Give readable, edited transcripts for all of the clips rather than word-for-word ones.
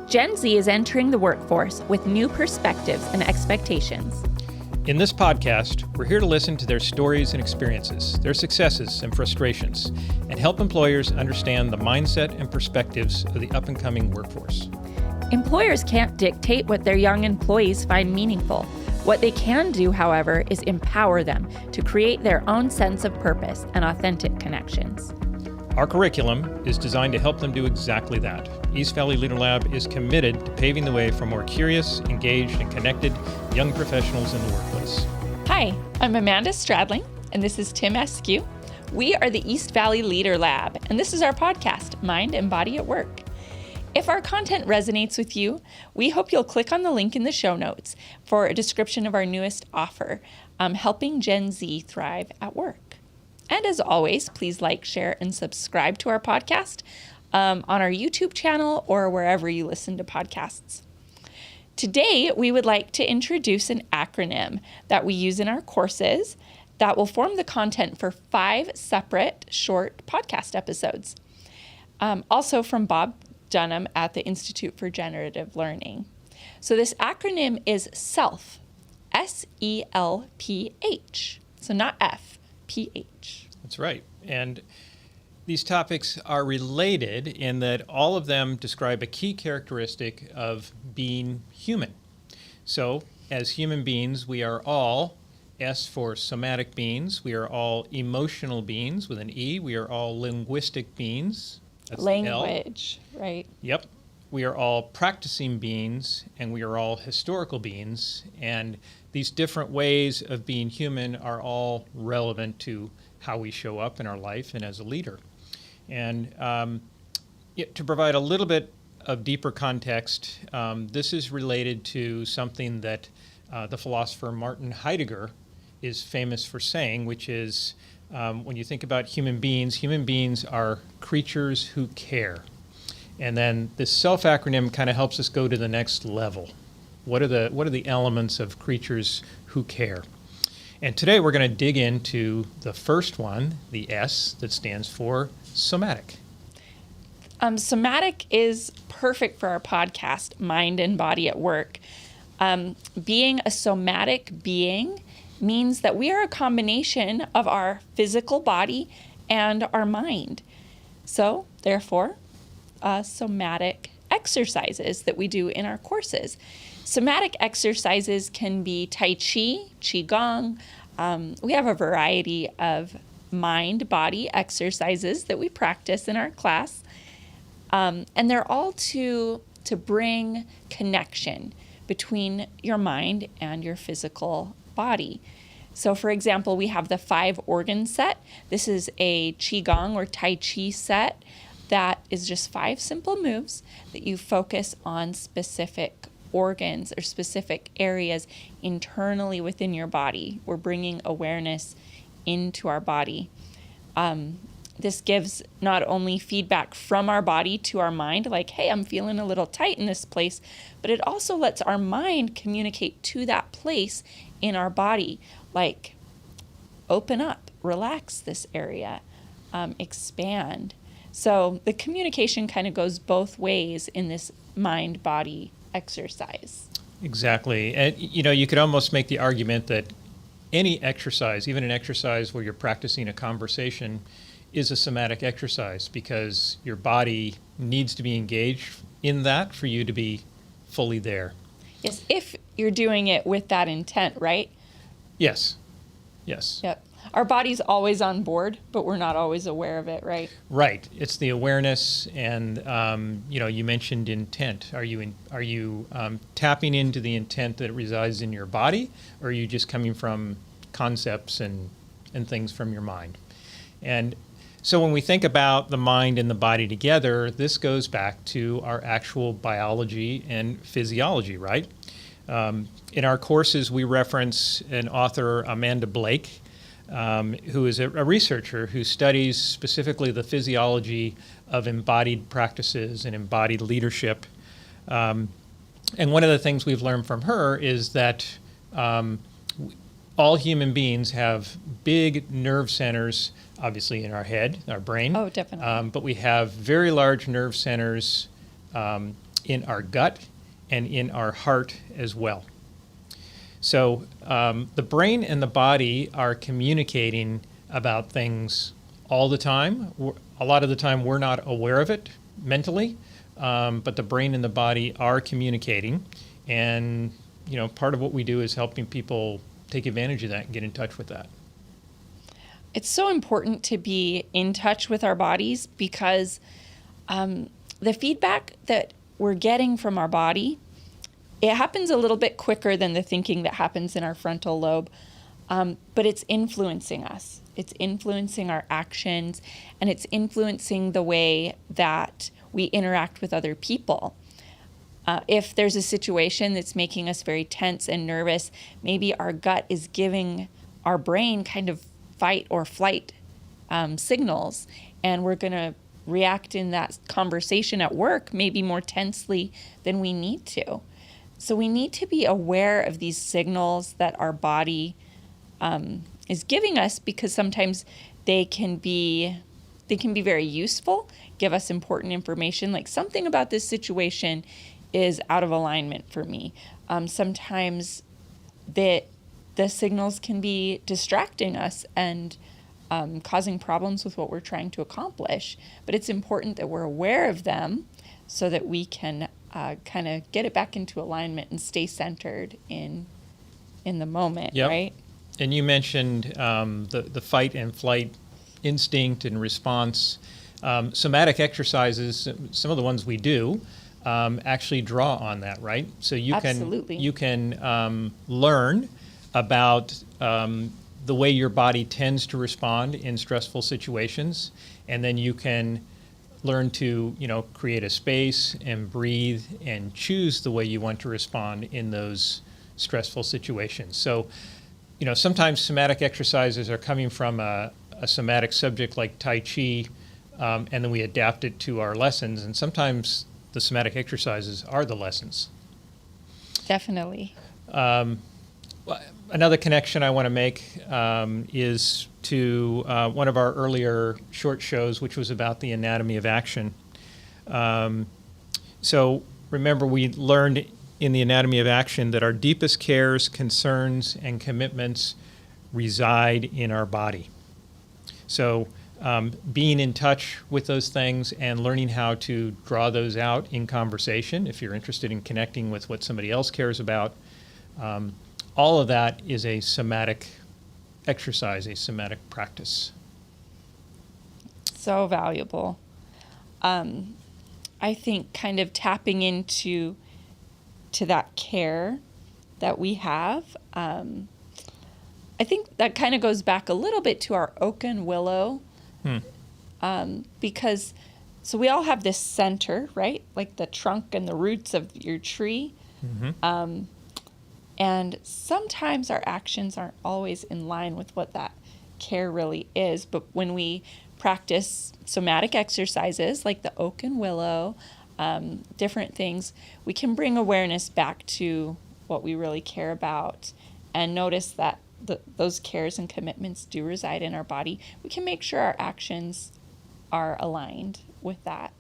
Gen Z is entering the workforce with new perspectives and expectations. In this podcast, we're here to listen to their stories and experiences, their successes and frustrations, and help employers understand the mindset and perspectives of the up-and-coming workforce. Employers can't dictate what their young employees find meaningful. What they can do, however, is empower them to create their own sense of purpose and authentic connections. Our curriculum is designed to help them do exactly that. East Valley Leader Lab is committed to paving the way for more curious, engaged, and connected young professionals in the workplace. Hi, I'm Amanda Stradling, and this is Timm. We are the East Valley Leader Lab, and this is our podcast, Mind and Body at Work. If our content resonates with you, we hope you'll click on the link in the show notes for a description of our newest offer, Helping Gen Z Thrive at Work. And as always, please like, share, and subscribe to our podcast on our YouTube channel or wherever you listen to podcasts. Today, we would like to introduce an acronym that we use in our courses that will form the content for 5 separate short podcast episodes. Also from Bob Dunham at the Institute for Generative Learning. So this acronym is SELPH, S-E-L-P-H. So not F, P-H. That's right. And these topics are related in that all of them describe a key characteristic of being human. So as human beings, we are all, S for somatic beings, we are all emotional beings with an E, we are all linguistic beings. That's Language, L. right? Yep. We are all practicing beings, and we are all historical beings, and these different ways of being human are all relevant to how we show up in our life and as a leader. And to provide a little bit of deeper context, this is related to something that the philosopher Martin Heidegger is famous for saying, which is when you think about human beings are creatures who care. And then this SELPH acronym kind of helps us go to the next level. What are the elements of creatures who care? And today we're going to dig into the first one, the S, that stands for somatic. Somatic is perfect for our podcast, Mind and Body at Work. Being a somatic being means that we are a combination of our physical body and our mind. So, therefore, somatic exercises that we do in our courses. Somatic exercises can be Tai Chi, Qigong. We have a variety of mind-body exercises that we practice in our class. And they're all to bring connection between your mind and your physical body. So for example, we have the 5 organ set. This is a Qigong or Tai Chi set that is just 5 simple moves that you focus on specific organs or specific areas internally within your body. We're bringing awareness into our body. This gives not only feedback from our body to our mind, like, hey, I'm feeling a little tight in this place, but it also lets our mind communicate to that place in our body, like, open up, relax this area, expand. So the communication kind of goes both ways in this mind-body exercise. Exactly. And, you could almost make the argument that any exercise, even an exercise where you're practicing a conversation, is a somatic exercise because your body needs to be engaged in that for you to be fully there. Yes, if you're doing it with that intent, right? Yes. Yep. Our body's always on board, but we're not always aware of it, right? Right. It's the awareness, and you mentioned intent. Are you tapping into the intent that resides in your body, or are you just coming from concepts and things from your mind? And so when we think about the mind and the body together, this goes back to our actual biology and physiology, right? In our courses, we reference an author, Amanda Blake, who is a researcher who studies specifically the physiology of embodied practices and embodied leadership. And one of the things we've learned from her is that all human beings have big nerve centers, obviously in our head, our brain. Oh, definitely. But we have very large nerve centers in our gut, and in our heart as well. So the brain and the body are communicating about things all the time. A lot of the time we're not aware of it mentally, but the brain and the body are communicating. And, part of what we do is helping people take advantage of that and get in touch with that. It's so important to be in touch with our bodies because the feedback that we're getting from our body, it happens a little bit quicker than the thinking that happens in our frontal lobe, but it's influencing us. It's influencing our actions, and it's influencing the way that we interact with other people. If there's a situation that's making us very tense and nervous, maybe our gut is giving our brain kind of fight or flight signals, and we're going to react in that conversation at work maybe more tensely than we need to. So we need to be aware of these signals that our body is giving us, because sometimes they can be very useful, give us important information, like something about this situation is out of alignment for me. Sometimes the signals can be distracting us and causing problems with what we're trying to accomplish. But it's important that we're aware of them so that we can kind of get it back into alignment and stay centered in the moment, Yep. right? And you mentioned the fight and flight instinct and response. Somatic exercises, some of the ones we do, actually draw on that, right? So Absolutely. you can learn about the way your body tends to respond in stressful situations, and then you can learn to create a space and breathe and choose the way you want to respond in those stressful situations. So sometimes somatic exercises are coming from a somatic subject like Tai Chi, and then we adapt it to our lessons, and sometimes the somatic exercises are the lessons. Definitely. Another connection I want to make is to one of our earlier short shows, which was about the anatomy of action. So remember, we learned in the anatomy of action that our deepest cares, concerns, and commitments reside in our body. So being in touch with those things and learning how to draw those out in conversation, if you're interested in connecting with what somebody else cares about, all of that is a somatic exercise, a somatic practice. So valuable. I think kind of tapping into that care that we have. I think that kind of goes back a little bit to our oak and willow, because so we all have this center, right? Like the trunk and the roots of your tree. Mm-hmm. And sometimes our actions aren't always in line with what that care really is. But when we practice somatic exercises like the oak and willow, different things, we can bring awareness back to what we really care about and notice that those cares and commitments do reside in our body. We can make sure our actions are aligned with that.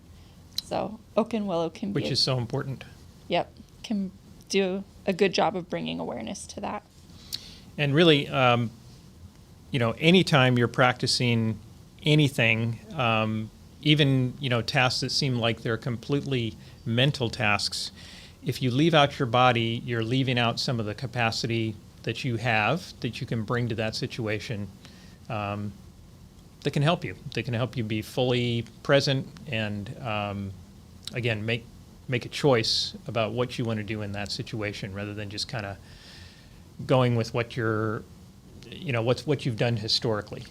So oak and willow can be... Which is so important. Yep. Can do a good job of bringing awareness to that. And really, anytime you're practicing anything, even, tasks that seem like they're completely mental tasks, if you leave out your body, you're leaving out some of the capacity that you have, that you can bring to that situation, that can help you. That can help you be fully present and, again, make a choice about what you want to do in that situation, rather than just kind of going with what what you've done historically,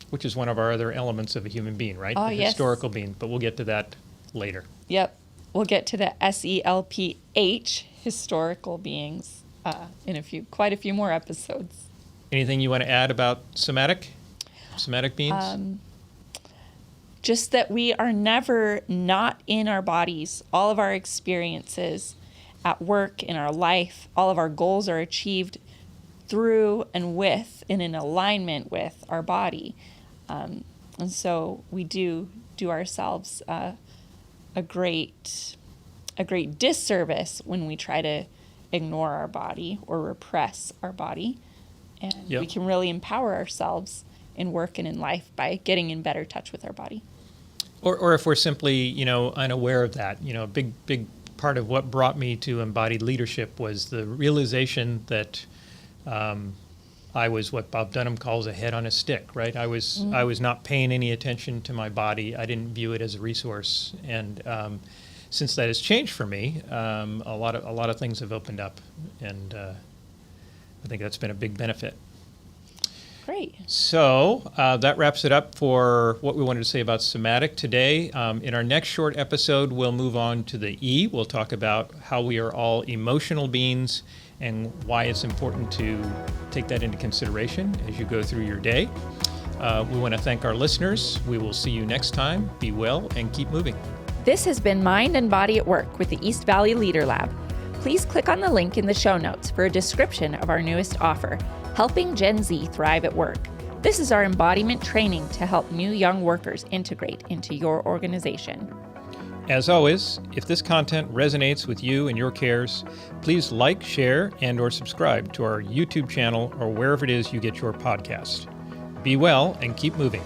which is one of our other elements of a human being, right? Oh, the yes. Historical being, but we'll get to that later. Yep. We'll get to the SELPH, historical beings, in quite a few more episodes. Anything you want to add about somatic beings? Just that we are never not in our bodies. All of our experiences at work, in our life, all of our goals are achieved through and with and in alignment with our body. And so we do ourselves a great a great disservice when we try to ignore our body or repress our body. And we can really empower ourselves in work and in life by getting in better touch with our body. Or if we're simply, unaware of that, a big part of what brought me to embodied leadership was the realization that I was what Bob Dunham calls a head on a stick, right? I was not paying any attention to my body. I didn't view it as a resource, and since that has changed for me, a lot of things have opened up, and I think that's been a big benefit. Great. So that wraps it up for what we wanted to say about somatic today. In our next short episode, we'll move on to the E. We'll talk about how we are all emotional beings and why it's important to take that into consideration as you go through your day. We want to thank our listeners. We will see you next time. Be well and keep moving. This has been Mind and Body at Work with the East Valley Leader Lab. Please click on the link in the show notes for a description of our newest offer, Helping Gen Z Thrive at Work. This is our embodiment training to help new young workers integrate into your organization. As always, if this content resonates with you and your cares, please like, share, and/or subscribe to our YouTube channel or wherever it is you get your podcast. Be well and keep moving.